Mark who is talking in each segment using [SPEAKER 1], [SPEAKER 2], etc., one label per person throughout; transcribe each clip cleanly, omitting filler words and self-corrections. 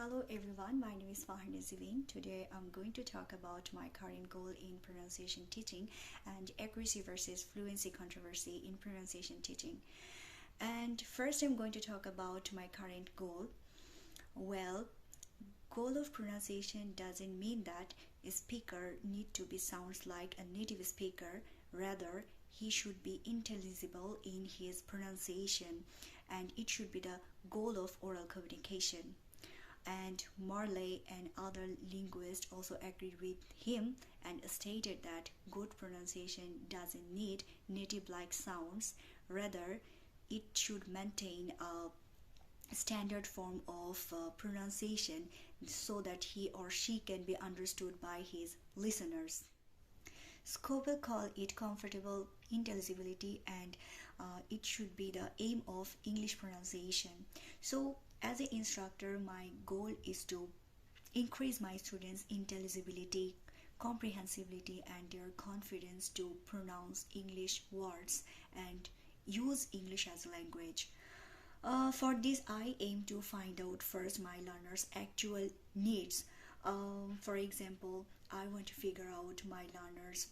[SPEAKER 1] Hello everyone, my name is Fahina Zivin. Today I'm going to talk about my current goal in pronunciation teaching and accuracy versus fluency controversy in pronunciation teaching. And first I'm going to talk about my current goal. Well, goal of pronunciation doesn't mean that a speaker need to be sounds like a native speaker. Rather, he should be intelligible in his pronunciation, and it should be the goal of oral communication. And Morley and other linguists also agreed with him and stated that good pronunciation doesn't need native-like sounds. Rather, it should maintain a standard form of pronunciation so that he or she can be understood by his listeners. Scoville called it comfortable intelligibility, and it should be the aim of English pronunciation. So, as an instructor, my goal is to increase my students' intelligibility, comprehensibility, and their confidence to pronounce English words and use English as a language. For this, I aim to find out first my learners' actual needs. For example, I want to figure out my learners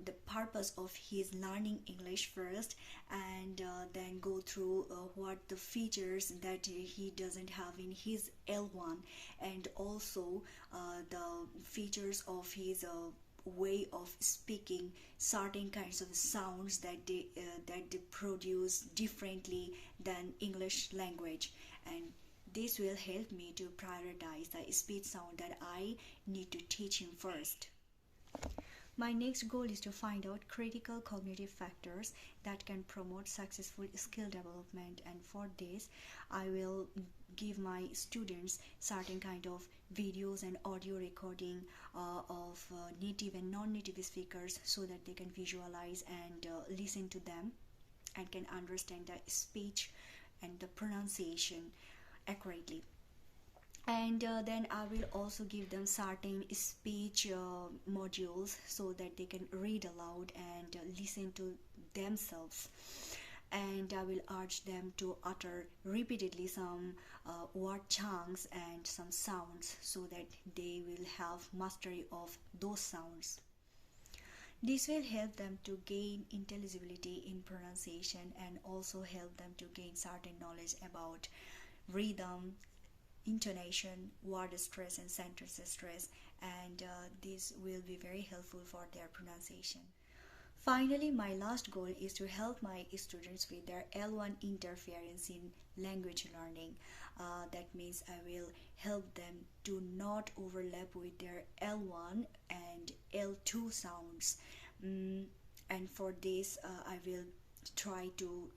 [SPEAKER 1] the purpose of his learning English first, and then go through what the features that he doesn't have in his L1, and also the features of his way of speaking, certain kinds of sounds that they produce differently than English language, and this will help me to prioritize the speech sound that I need to teach him first. My next goal is to find out critical cognitive factors that can promote successful skill development, and for this I will give my students certain kind of videos and audio recording of native and non-native speakers so that they can visualize and listen to them and can understand the speech and the pronunciation accurately. And then I will also give them certain speech modules so that they can read aloud and listen to themselves, and I will urge them to utter repeatedly some word chunks and some sounds so that they will have mastery of those sounds. This will help them to gain intelligibility in pronunciation and also help them to gain certain knowledge about rhythm, intonation, word stress, and sentence stress, and this will be very helpful for their pronunciation. Finally, my last goal is to help my students with their L1 interference in language learning. That means I will help them to not overlap with their L1 and L2 sounds. And for this, I will try to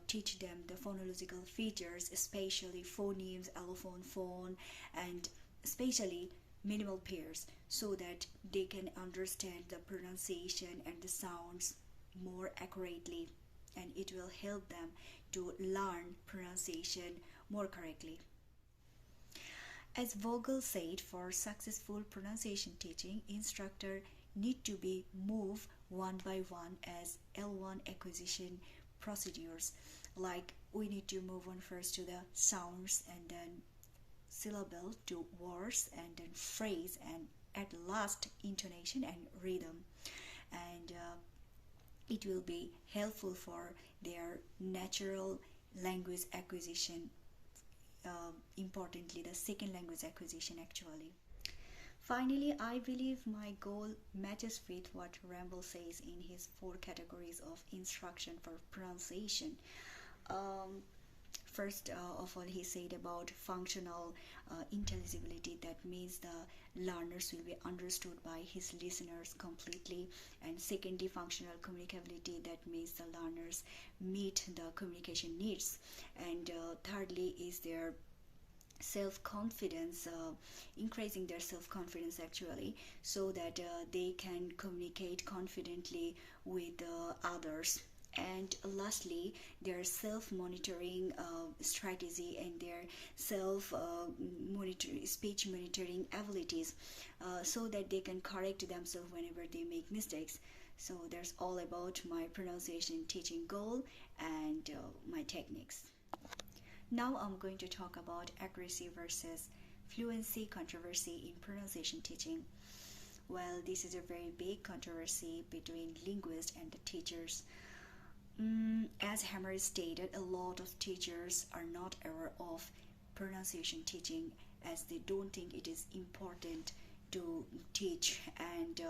[SPEAKER 1] teach them the phonological features, especially phonemes, allophone, phone, and especially minimal pairs, so that they can understand the pronunciation and the sounds more accurately, and it will help them to learn pronunciation more correctly. As Vogel said, for successful pronunciation teaching, instructor need to be moved one by one as L1 acquisition procedures. Like we need to move on first to the sounds, and then syllable to words, and then phrase, and at last intonation and rhythm. And it will be helpful for their natural language acquisition, importantly the second language acquisition actually. Finally, I believe my goal matches with what Ramble says in his 4 categories of instruction for pronunciation. Um, First of all, he said about functional intelligibility. That means the learners will be understood by his listeners completely. And secondly, functional communicability. That means the learners meet the communication needs. And thirdly is their self-confidence, increasing their self-confidence actually, so that they can communicate confidently with others. And lastly, their self-monitoring strategy and their speech monitoring abilities, so that they can correct themselves whenever they make mistakes. So that's all about my pronunciation teaching goal and my techniques. Now I'm going to talk about accuracy versus fluency controversy in pronunciation teaching. Well, this is a very big controversy between linguists and the teachers. As Hammer stated, a lot of teachers are not aware of pronunciation teaching as they don't think it is important to teach, and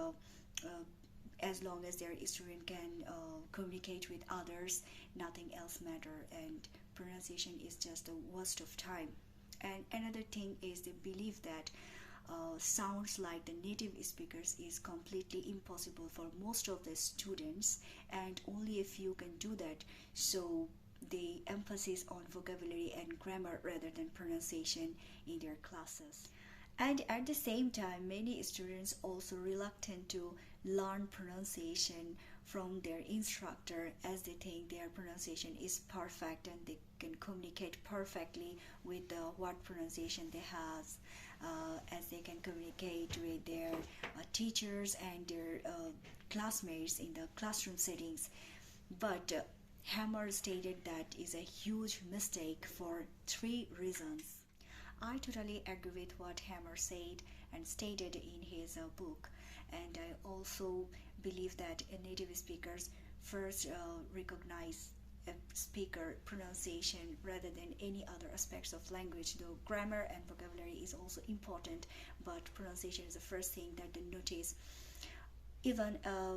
[SPEAKER 1] as long as their student can communicate with others, nothing else matter, and pronunciation is just a waste of time. And another thing is they believe that sounds like the native speakers is completely impossible for most of the students, and only a few can do that. So they emphasis on vocabulary and grammar rather than pronunciation in their classes. And at the same time, many students also reluctant to learn pronunciation from their instructor as they think their pronunciation is perfect and they can communicate perfectly with what pronunciation they have, as they can communicate with their teachers and their classmates in the classroom settings. But Hammer stated that is a huge mistake for three reasons. I totally agree with what Hammer said and stated in his book, and I also believe that native speakers first recognize a speaker pronunciation rather than any other aspects of language, though grammar and vocabulary is also important, but pronunciation is the first thing that they notice. Even a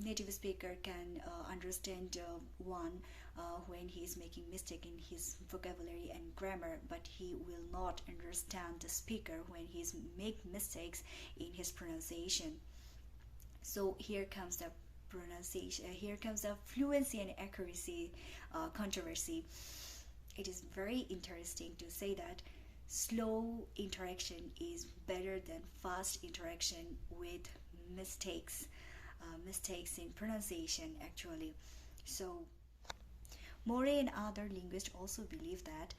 [SPEAKER 1] native speaker can understand one when he is making mistake in his vocabulary and grammar, but he will not understand the speaker when he is make mistakes in his pronunciation. So here comes the pronunciation, here comes the fluency and accuracy controversy. It is very interesting to say that slow interaction is better than fast interaction with mistakes, mistakes in pronunciation actually. So Morey and other linguists also believe that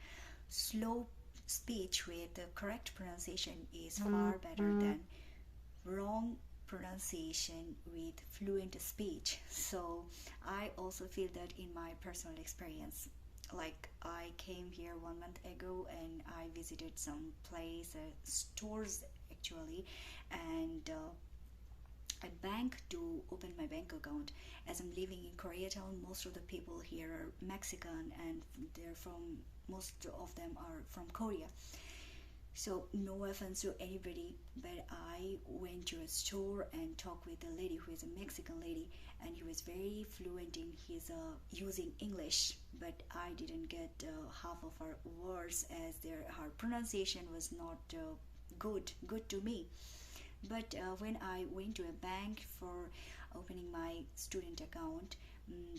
[SPEAKER 1] slow speech with the correct pronunciation is far better than wrong pronunciation with fluent speech. So I also feel that in my personal experience. Like I came here 1 month ago and I visited some stores actually, and a bank to open my bank account. As I'm living in Koreatown, most of the people here are Mexican and most of them are from Korea. So no offense to anybody, but I went to a store and talked with a lady who is a Mexican lady, and he was very fluent in his using English, but I didn't get half of her words as her pronunciation was not good to me. But when I went to a bank for opening my student account,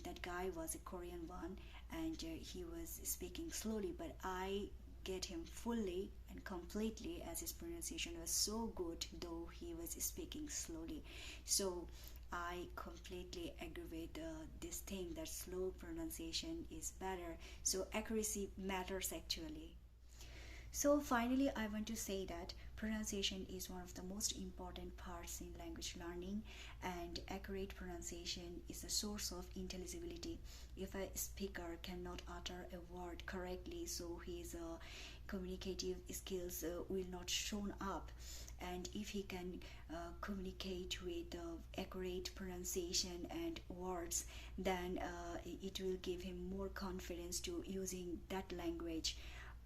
[SPEAKER 1] that guy was a Korean one, and he was speaking slowly, but I get him fully and completely as his pronunciation was so good, though he was speaking slowly. So I completely agree with this thing that slow pronunciation is better. So accuracy matters actually. So finally, I want to say that pronunciation is one of the most important parts in language learning, and accurate pronunciation is a source of intelligibility. If a speaker cannot utter a word correctly, so his communicative skills will not shown up. And if he can communicate with accurate pronunciation and words, then it will give him more confidence to using that language,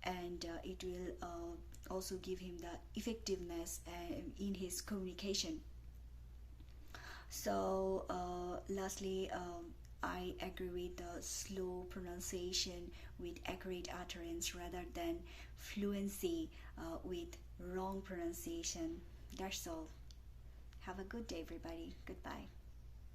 [SPEAKER 1] and it will also give him the effectiveness in his communication. So lastly, I agree with the slow pronunciation with accurate utterance rather than fluency with wrong pronunciation. That's all. Have a good day, everybody. Goodbye.